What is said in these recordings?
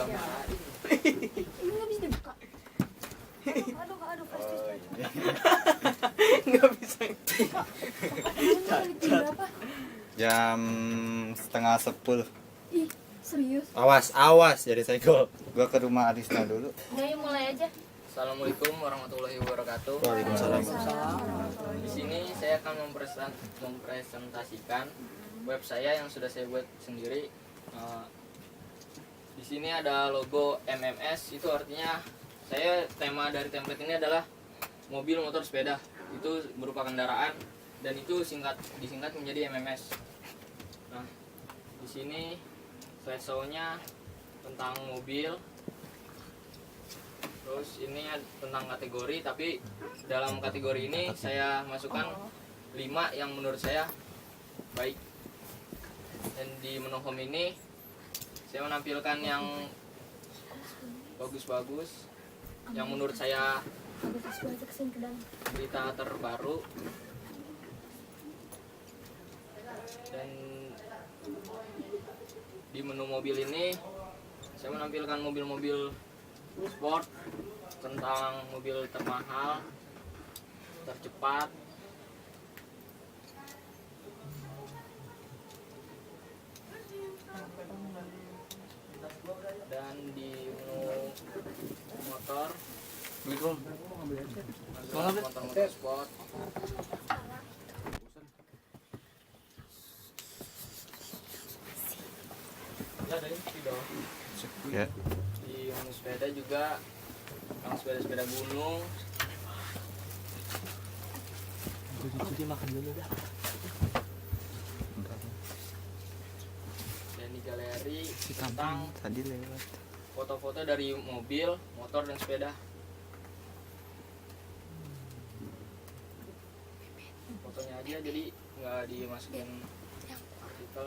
Ini nggak bisa dibuka. Aduh, plastik. Nggak bisa. Berapa? Jam 9:30. Ih, serius? Awas jadi psycho. Gua ke rumah Arisna dulu. Ayo mulai aja. Assalamualaikum warahmatullahi wabarakatuh. Waalaikumsalam. Di sini saya akan mempresentasikan web saya yang sudah saya buat sendiri. Di sini ada logo MMS, itu artinya tema dari template ini adalah mobil, motor, sepeda. Itu berupa kendaraan dan itu disingkat menjadi MMS. Nah, di sini slideshow-nya tentang mobil. Terus ini tentang kategori, tapi dalam kategori ini saya masukkan 5 yang menurut saya baik. Dan di menu home ini saya menampilkan yang bagus-bagus, yang menurut saya berita terbaru. Dan di menu mobil ini saya menampilkan mobil-mobil sport, tentang mobil termahal, tercepat, dan di menu motor, motor sport. Ya. Di menu sepeda juga, yang sepeda gunung. Jadi makan dulu dah. Dan di galeri tentang Tadi lewat. foto-foto dari mobil, motor, dan sepeda. Fotonya aja, jadi nggak dimasukin artikel.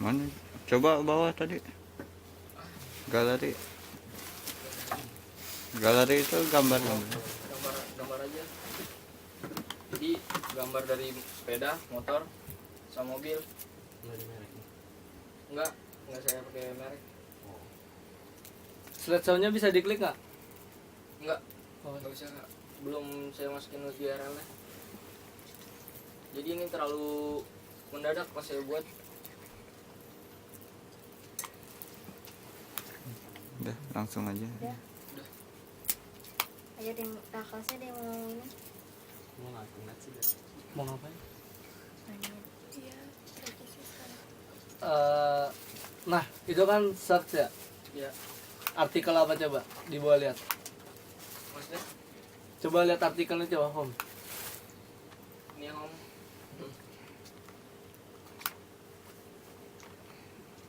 Mana? Coba bawah tadi. Galeri. Galeri itu gambar. Gambar aja. Jadi gambar dari sepeda, motor, sama mobil. Enggak saya pakai merek. Slideshow-nya bisa diklik nggak? Enggak bisa. Belum saya masukin URL-nya. Jadi ini terlalu mendadak pas saya buat. Udah, langsung aja. Udah. Ayo deh, kelasnya deh mau ini. Mau ngapain? Iya, Nah, itu kan search ya. Ya, Artikel apa coba? Di bawah lihat. maksudnya Coba lihat artikelnya coba home. ini yang home.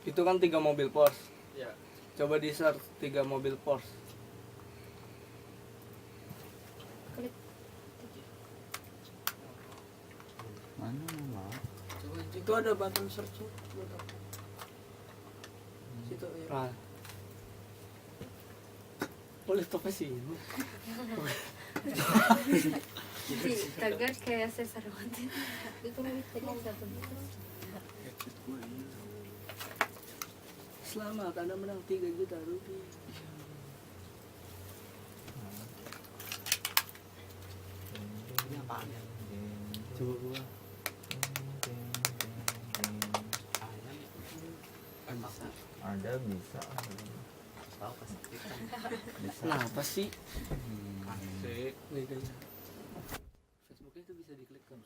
Itu kan 3 mobil Porsche. Ya, Coba di search 3 mobil Porsche. klik. Mana mau? coba Itu ada button search buat apa? Situ ya. Nah. Boleh stop sih. Jadi tagar kayak saya Sarwati. Itu tadi satu. Selamat, Anda menang 3 juta rupiah. Ini apaan ya? Coba gua. Ada bisa. Kenapa sih? Facebooknya itu bisa diklik kan?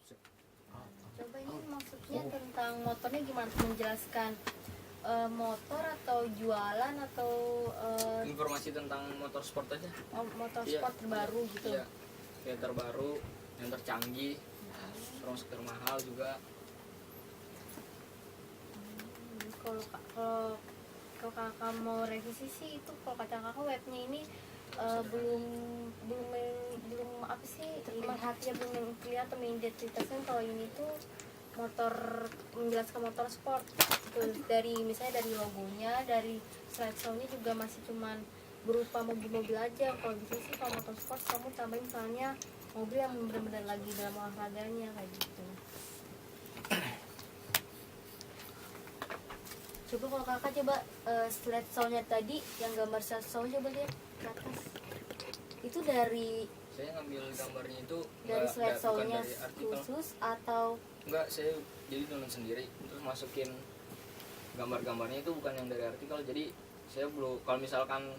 Coba ini maksudnya tentang motornya gimana, menjelaskan motor atau jualan atau informasi tentang motor sport aja. motor Iya. sport terbaru gitu. Iya, yang terbaru, yang tercanggih, terus termahal juga. Kalau kakak mau revisi sih itu, kalau kata kakak webnya ini belum apa sih, hatinya belum kelihatan mengidentitaskan kalau ini tuh motor, menjelaskan motor sport tuh, dari misalnya dari logonya, dari slideshow-nya juga masih cuman berupa mobil-mobil aja. Kalau bisa sih kalau motor sport kamu tambahin misalnya mobil yang benar-benar lagi dalam olahraganya kayak gitu. Coba kalau kakak coba slideshow-nya tadi yang gambar slideshow coba lihat ke atas. Itu dari Saya ngambil gambarnya itu dari bukan slideshow-nya dari artikel. khusus atau Enggak, saya jadi download sendiri terus masukin gambar-gambarnya itu bukan yang dari artikel. Jadi saya belum, kalau misalkan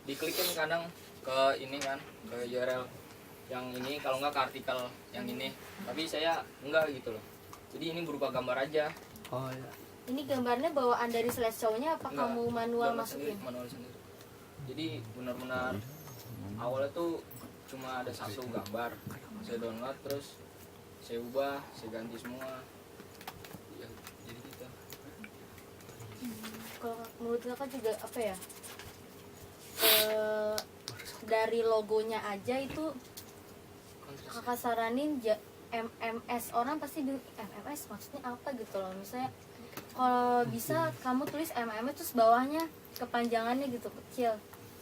diklik kan kadang ke ini kan, ke URL yang ini, kalau enggak ke artikel yang ini. Tapi saya enggak gitu loh. Jadi ini berupa gambar aja. Oh ya. ini gambarnya bawaan dari slideshow-nya apa Enggak, kamu manual download masukin? sendiri, manual sendiri. Jadi benar-benar awalnya tuh cuma ada satu gambar. Saya download terus saya ubah, saya ganti semua. Ya, jadi gitu. Kalau menurut kakak juga apa ya? Dari logonya aja itu kakak saranin MMS, orang pasti bingung MMS maksudnya apa gitu loh. Misalnya kalau bisa kamu tulis MMS terus bawahnya kepanjangannya gitu kecil,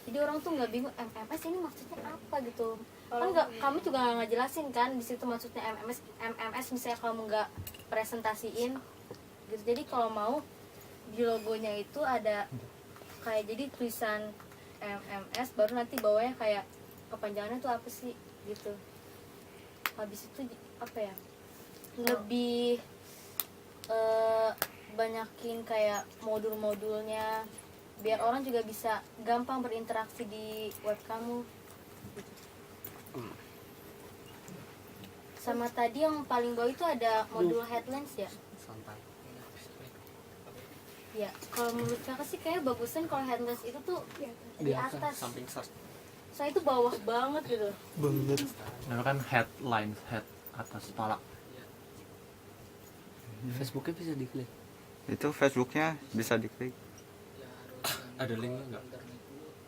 jadi orang tuh nggak bingung MMS ini maksudnya apa gitu. Kan nggak, kamu juga nggak ngejelasin kan di situ maksudnya MMS misalnya kamu nggak presentasiin gitu. Jadi kalau mau di logonya itu ada kayak jadi tulisan MMS, baru nanti bawahnya kayak kepanjangannya tuh apa sih gitu. Habis itu apa ya, lebih banyakin kayak modul-modulnya biar orang juga bisa gampang berinteraksi di web kamu. Sama tadi yang paling bawah itu ada modul headlines ya. Santai. Ya, kalau menurut kakak sih kayak bagusan kalau headlines itu tuh di atas. Samping search. Saya itu bawah banget gitu. Nah, kan headlines, head atas kepala. Facebooknya bisa diklik. Itu Facebooknya bisa diklik. Ada linknya nggak?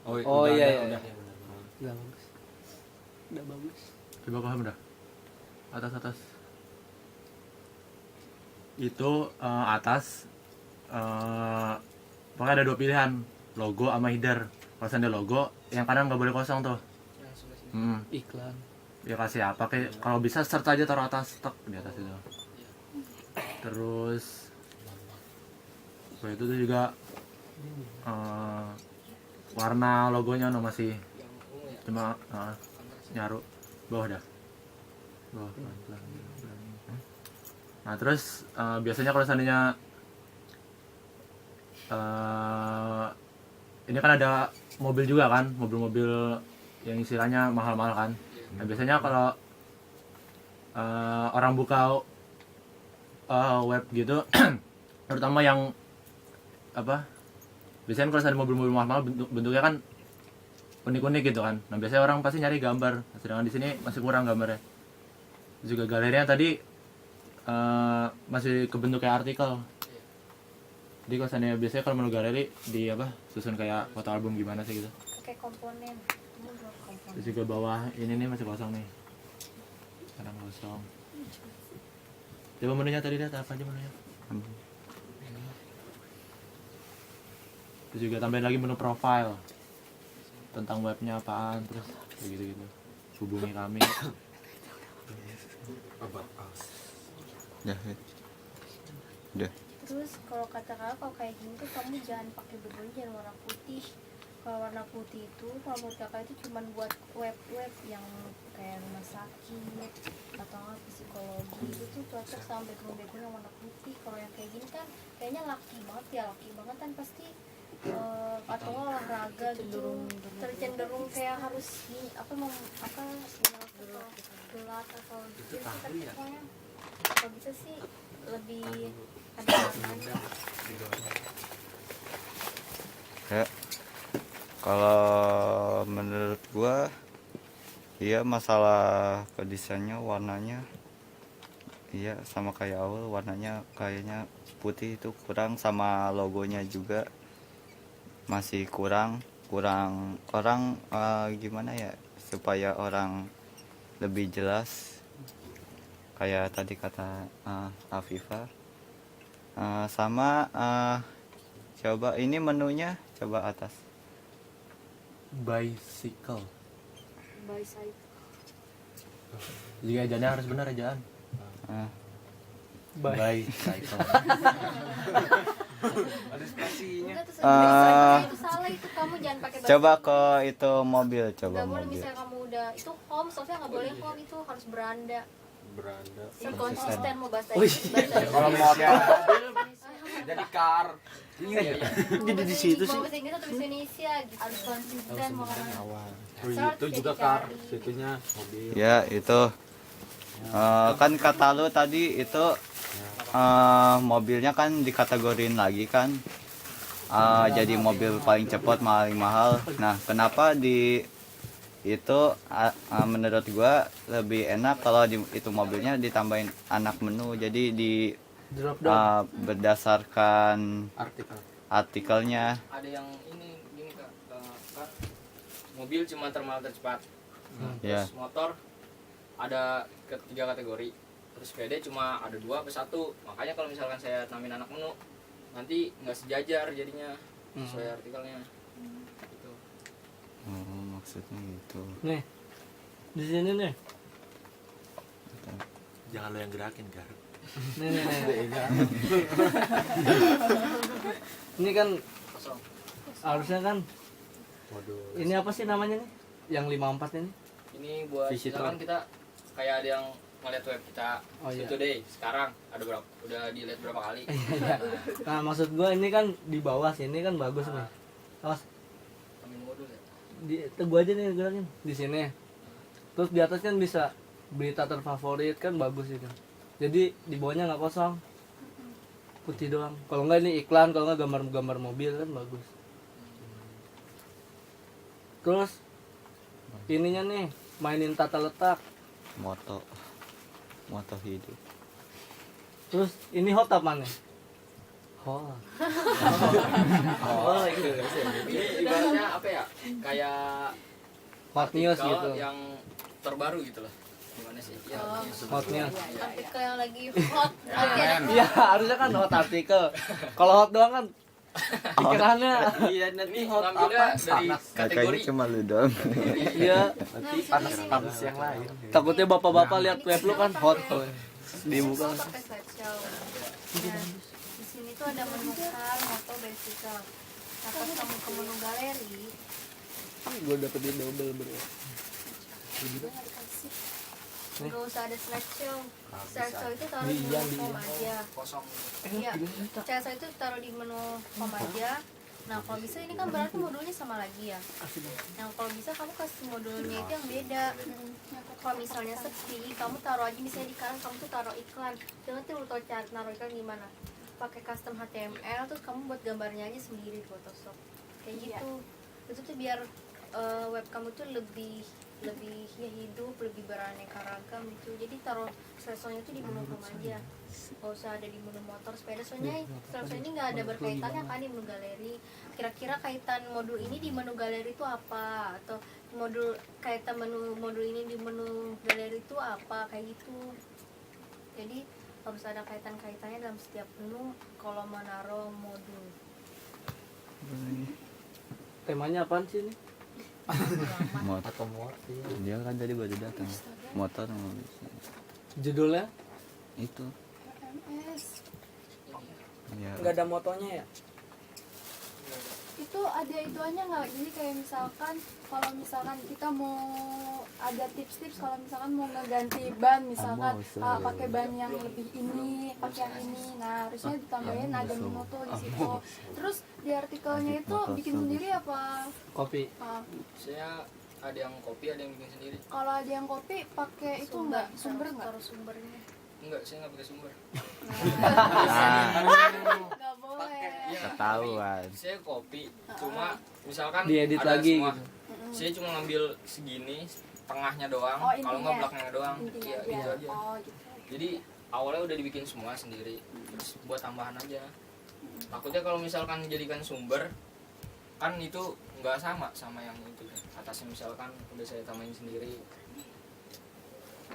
Oh udah iya, ada, iya. udah. Udah bagus. Udah bagus. Coba paham dah. Atas. Itu atas. Pokoknya ada dua pilihan, logo sama header. Kalau seandainya logo, yang kanan nggak boleh kosong tuh. Yang sebelah sini. Iklan. Ya kasih apa kayak kalau bisa search aja taruh atas, tek di atas itu. Terus itu tuh juga warna logonya no masih Yang ungu ya. cuma nyaru bawah dah, bawah pelan-pelan. Nah terus biasanya kalau seandainya ini kan ada mobil juga kan, mobil-mobil yang istilahnya mahal-mahal kan. Nah biasanya kalau orang buka web gitu terutama yang apa, biasanya kalau ada mobil-mobil mahal-mahal bentuknya kan unik-unik gitu kan. Nah biasanya orang pasti nyari gambar, sedangkan di sini masih kurang gambarnya. Terus juga galerinya tadi masih kebentuk kayak artikel. Jadi kalau seandainya biasanya kalau menu galeri di apa, susun kayak foto album gimana sih gitu. Pakai komponen. Komponen. Terus juga bawah ini nih masih kosong nih, sekarang kosong. Coba menunya tadi lihat apa aja menunya. Terus juga tambahin lagi menu profile tentang webnya apaan, terus kayak gitu-gitu. Hubungi kami. Ya. Udah. Terus kalau kata kakak kalau kayak gini tuh kamu jangan pakai background, jangan warna putih. Kalau warna putih itu kalau menurut kakak itu cuma buat web yang kayak rumah sakit atau apa psikologi, itu tuh cocok sama background yang warna putih. Kalau yang kayak gini kan kayaknya laki banget kan pasti atau olahraga gitu tercenderung kayak harus gelap atau gitu kan pokoknya kalau bisa sih lebih ada warnanya. Ya. Kalau menurut gua iya masalah kedesainnya warnanya iya sama kayak awal, warnanya kayaknya putih itu kurang, sama logonya juga masih kurang orang gimana ya supaya orang lebih jelas kayak tadi kata Afifah. Sama coba ini menunya coba atas. Bicycle. By side. Jika ejaannya harus benar ejaan. Ah, Bicycle. Ada spasinya. Enggak, terus itu salah, itu kamu jangan pakai bahasa Coba Inggris. ke itu mobil, coba Nggak boleh, mobil. misalnya kamu udah itu home, soalnya nggak boleh home, itu harus beranda. Beranda. Ini konsisten mau bahasa Oh, Inggris, bahasa Kalau motor jadi car. Jadi di situ sih. mau bahasa Inggris atau bahasa Indonesia gitu. Harus konsisten mau Awal. Salah Itu tuh juga dicari. car, situnya mobil. Ya itu kan kata lu tadi itu mobilnya kan dikategorin lagi kan, jadi mobil paling cepat paling mahal. Nah kenapa di itu menurut gua lebih enak kalau itu mobilnya ditambahin anak menu, jadi di Drop down. berdasarkan Artikel. artikelnya. Ada yang ini gini kak, kan mobil cuma termahal tercepat, Ya terus motor ada ketiga kategori, terus sepeda cuma ada 2 plus 1. Makanya kalau misalkan saya namain anak menu nanti nggak sejajar jadinya sesuai artikelnya gitu. maksudnya gitu. Nih. Di sini nih. Jangan lo yang gerakin, Gar. Nih. Ini kan Kosong. harusnya kan Waduh. ini apa sih namanya nih? Yang 54 ini? Ini buat Visitor. misalkan kita kayak ada yang ngeliat web kita Oh, iya. today sekarang ada berapa, udah dilihat berapa kali. Iya. Nah, maksud gua ini kan di bawah sini kan bagus nih. Awas, Kami modul ya. di gua aja nih gerakin di sini. Terus di atas kan bisa berita terfavorit kan bagus itu. Jadi di bawahnya nggak kosong. Putih doang. Kalau nggak ini iklan, kalau nggak gambar-gambar mobil kan bagus. Terus ininya nih mainin tata letak. moto hidup. Terus ini hot apa nih? Hot. Oh, itu. Ini ibaratnya apa ya? Kayak Hot news artikel gitu. yang terbaru gitu loh. Gimana sih? Ya, Oh. Hot news. artikel yang lagi hot. Nanti ada Iya, harusnya kan hot artikel. Kalau hot doang kan pikirannya. Iya, nanti ini hot ngambilnya apa? dari kategori. Cuma lu doang. Iya, Nanti panas yang lain. takutnya bapak-bapak lihat web lu kan hot tuh. Dibuka. pakai slideshow. Nah, di sini tuh ada menu car, moto, bicycle. Nah, pas kamu ke menu galeri, Gue dapetin double bro. nggak usah ada slideshow. Slideshow itu taruh di Iya, menu home aja. Kosong. Iya, slideshow itu taruh di menu home aja. Nah, kalau bisa ini kan berarti modulnya sama lagi ya. Nah, kalau bisa kamu kasih modulnya itu yang beda. Kalau misalnya sepi, kamu taruh aja misalnya di kanan kamu tuh taruh iklan. Jangan tuh lu tau cara naruh iklan gimana. Pakai custom HTML, terus kamu buat gambarnya aja sendiri di Photoshop. Kayak gitu. Itu tuh biar web kamu tuh lebih ya hidup, lebih beraneka ragam gitu. Jadi taruh slideshow-nya tuh di menu home aja. Gak usah ada di menu motor, sepeda. Soalnya slideshow ini nggak ada berkaitannya kan di menu galeri. Kira-kira kaitan modul ini di menu galeri itu apa? Atau modul kaitan modul ini di menu galeri itu apa? Kayak gitu. Jadi harus ada kaitan-kaitannya dalam setiap menu kalau mau naruh modul. Temanya apaan sih ini? Motor. Atau mobil. Dia kan tadi baru datang. Motor mobil. Judulnya? Itu. Ya. Enggak ada motonya ya? Itu ada ituannya nggak? Jadi kayak misalkan kalau misalkan kita mau ada tips-tips kalau misalkan mau ngeganti ban, misalkan pakai ban yang lebih ini, pakai yang ini. Nah, harusnya ditambahin ada menu tuh di situ. Terus di artikelnya itu bikin sendiri apa? Kopi. Saya ada yang kopi, ada yang bikin sendiri. Kalau ada yang kopi pakai itu nggak? Sumber nggak? Taruh sumbernya. Enggak, saya nggak pakai sumber. Nggak boleh. Ketahuan. Saya kopi, cuma misalkan Diedit ada lagi semua. gitu. Saya cuma ngambil segini, tengahnya doang, Oh, kalau nggak intinya. belakangnya doang. Intinya Iya, aja. gitu aja. Oh gitu. Jadi awalnya udah dibikin semua sendiri, terus buat tambahan aja. Takutnya kalau misalkan dijadikan sumber, kan itu nggak sama yang itu kan. Atasnya misalkan udah saya tambahin sendiri.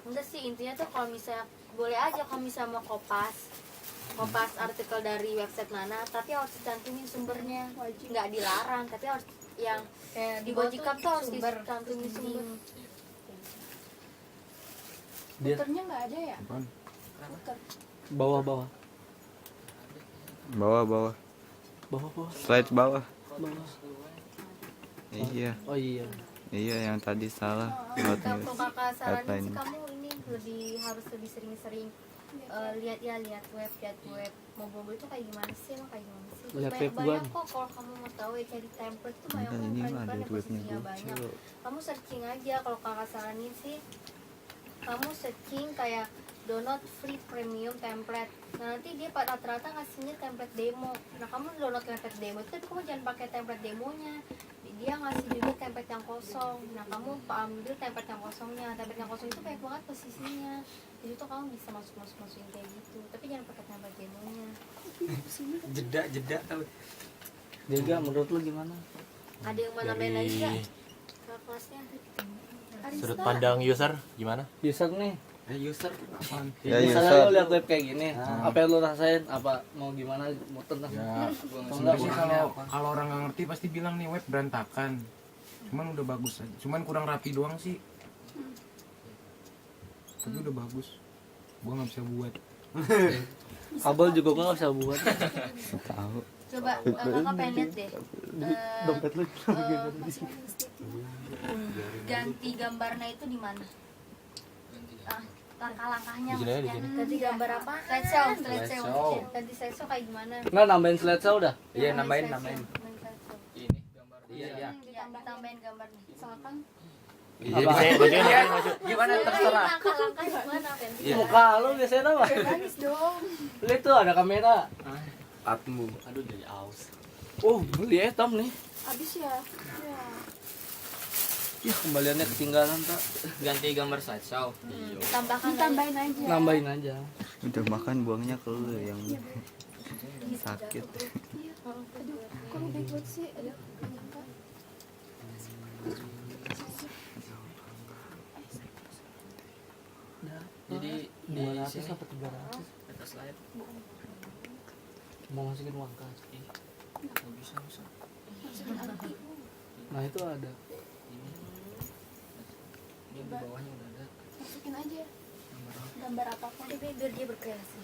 Enggak sih, intinya tuh kalau misalnya boleh aja kalau misalnya mau kopas artikel dari website mana, tapi harus dicantumin sumbernya. Nggak dilarang, tapi harus yang di Gojikap tuh harus dicantumin sumber. Dia Puternya nggak ada ya? Apaan? Puter. bawah-bawah. Bawah. Bawah. slide bawah. Iya, Oh iya. yang tadi salah. Kalau Buat nulis kakak saranin headline. sih kamu ini harus lebih sering-sering lihat web mobil itu kayak gimana sih, emang kayak gimana sih. Lihat web Banyak gua. kok kalau kamu mau tahu ya cari template tuh banyak Enggak, kok ini mah keren-keren ada yang webnya posisinya banyak. lucu. Kamu searching aja, kalau kakak saranin sih kamu searching kayak download free premium template. Nah nanti dia rata-rata ngasihnya template demo. Nah kamu download template demo itu tapi kamu jangan pakai template demonya. Dia ngasih juga template yang kosong. Nah kamu ambil template yang kosongnya. Template yang kosong itu banyak banget posisinya. Jadi tuh kamu bisa masukin kayak gitu. Tapi jangan pakai template demonya. Jeda Juga menurut lu gimana? Ada yang mau nambahin lagi nggak ke kelasnya? Sudut pandang user gimana? User nih. user apaan? Ya, Misalnya user. lu lihat web kayak gini, apa yang lu rasain? Apa mau gimana? Mau tenang? Ya, Enggak, sih kalau orang nggak ngerti pasti bilang nih web berantakan. Cuman udah bagus aja. Cuman kurang rapi doang sih. Tapi udah bagus. Gua nggak bisa buat. Abel juga gua nggak bisa buat. Tahu. Coba kakak pengen lihat deh. Dompet lu. Ganti gambarnya itu di mana? Langkah-langkahnya Di sini aja, di maksudnya. sini. Ganti gambar apa? Slideshow. Ganti slideshow kayak gimana? Nah, nambahin slideshow udah. Iya, Nambahin nambahin. slideshow. Ini gambar. Iya. Iya, ditambahin gambarnya. Misalkan Iya, bisa Gimana Ini terserah. langkah-langkah gimana? Ganti Iya. Muka lu biasanya apa? nangis dong. Lihat tuh ada kamera. Atmu. Aduh jadi aus. Oh, beli hitam nih. Abis ya. Ya. Ya, kembaliannya ketinggalan, tak. Ganti gambar slideshow. Tambahkan lagi. Ditambahin aja. Nambahin aja. Udah makan buangnya ke lu yang sakit. Aduh, kok lu baik banget sih? Aduh, nyangka. Jadi di 200 sini apa 300? atas slide. Mau masukin uang kas. Nggak bisa. Masukin arti. Nah, itu ada. Ini di bawahnya udah ada Masukin aja. gambar. Gambar apapun. Tapi biar dia berkreasi.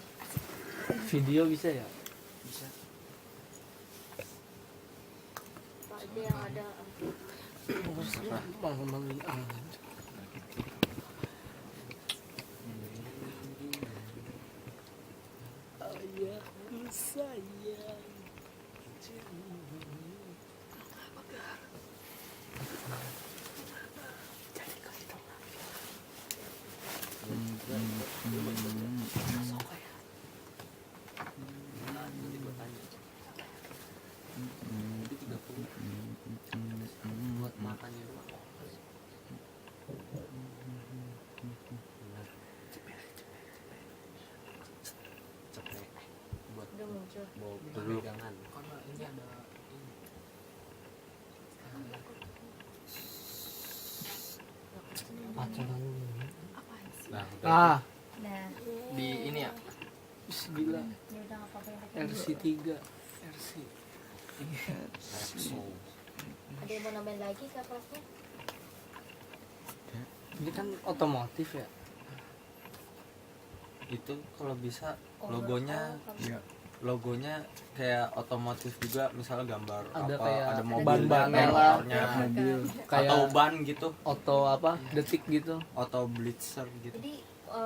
Video bisa ya? Bisa. Pak, dia yang ada Buat makannya doang. Buat udah muncul. mau pegangan. Karena ini ada Pacaran lu. Nah, Ah, Nah, di ini ya. gila. dia udah nggak apa-apa yang pakai RC3. RC. Ada yang mau nambahin lagi ke kelasnya? Ini kan otomotif ya. itu kalau bisa Oh, logonya kamu- logonya kayak otomotif juga, misalnya gambar Ada apa, kayak ada mobil ban-ban dan merah, motornya, mobil. atau Kayak ban gitu, auto apa? Detik gitu. atau blitzer gitu. Jadi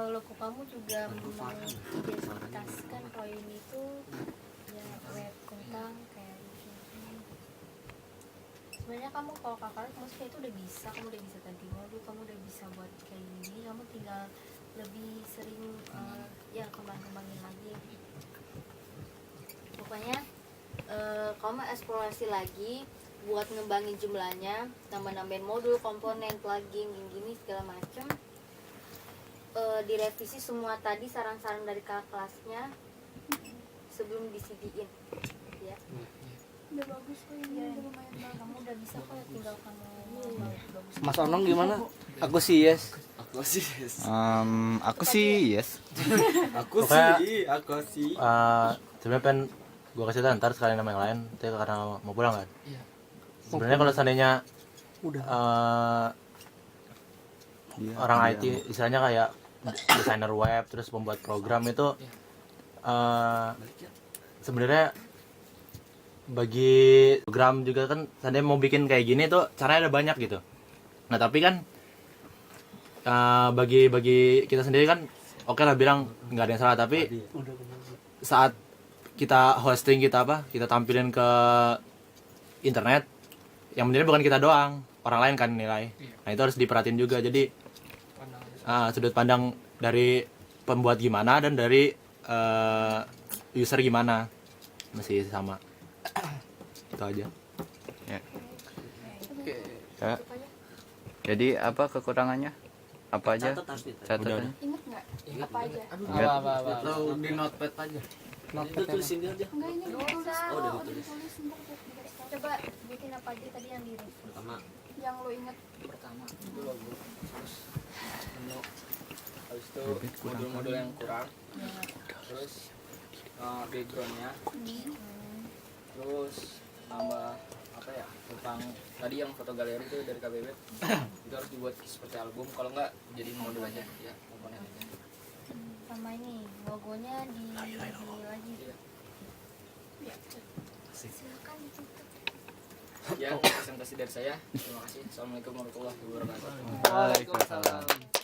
logo kamu juga mengidentitaskan kalau ini tuh ya web tentang kayak gitu. Sebenarnya kamu kalau kakak maksudnya itu udah bisa, kamu udah bisa ganti modul, kamu udah bisa buat kayak gini, kamu tinggal lebih sering ya kembangin lagi. Pokoknya kamu eksplorasi lagi buat ngembangin jumlahnya, nambah-nambahin modul, komponen, plugin, gini segala macem. Direvisi semua tadi saran-saran dari kakak kelasnya sebelum di CD-in ya. Udah bagus kok ini, udah lumayan banget. Kamu udah bisa kok, tinggal kamu bagus. Mas Onong gimana? Aku sih yes. Aku sih Aku sih yes. aku sih Sebenarnya pengen gue kasih tahu ntar sekalian sama yang lain, tapi karena mau pulang kan. Iya. Sebenarnya kalau seandainya Udah. Dia- orang dia- IT istilahnya kayak desainer web terus pembuat program itu sebenarnya bagi program juga kan seandainya mau bikin kayak gini tuh caranya ada banyak gitu. Nah tapi kan bagi kita sendiri kan oke lah bilang nggak ada yang salah, tapi saat kita hosting kita tampilin ke internet, yang menilai bukan kita doang, orang lain kan nilai. Nah itu harus diperhatiin juga. Jadi sudut pandang dari pembuat gimana dan dari user gimana masih sama. Itu aja. Ya. Ya. Jadi apa kekurangannya? Apa aja? Catatannya? Ingat nggak? Apa aja? Ingat. Atau di notepad aja. Notepad tulisin dia aja. Enggak, ini ditulis. Oh, Oh, ditulis ntar dikasih tahu. Coba bikin apa aja tadi yang di Pertama Yang lo inget. itu logo, terus menu, habis itu modul-modul yang kurang, terus backgroundnya, terus nambah apa ya, tentang tadi yang foto galeri itu dari KBB itu harus dibuat seperti album, kalau enggak jadi modul aja ya, komponen aja. sama ini logonya di lagi. Iya. Silakan ditutup. Ya, presentasi dari saya. Terima kasih. Assalamualaikum warahmatullahi wabarakatuh. Waalaikumsalam.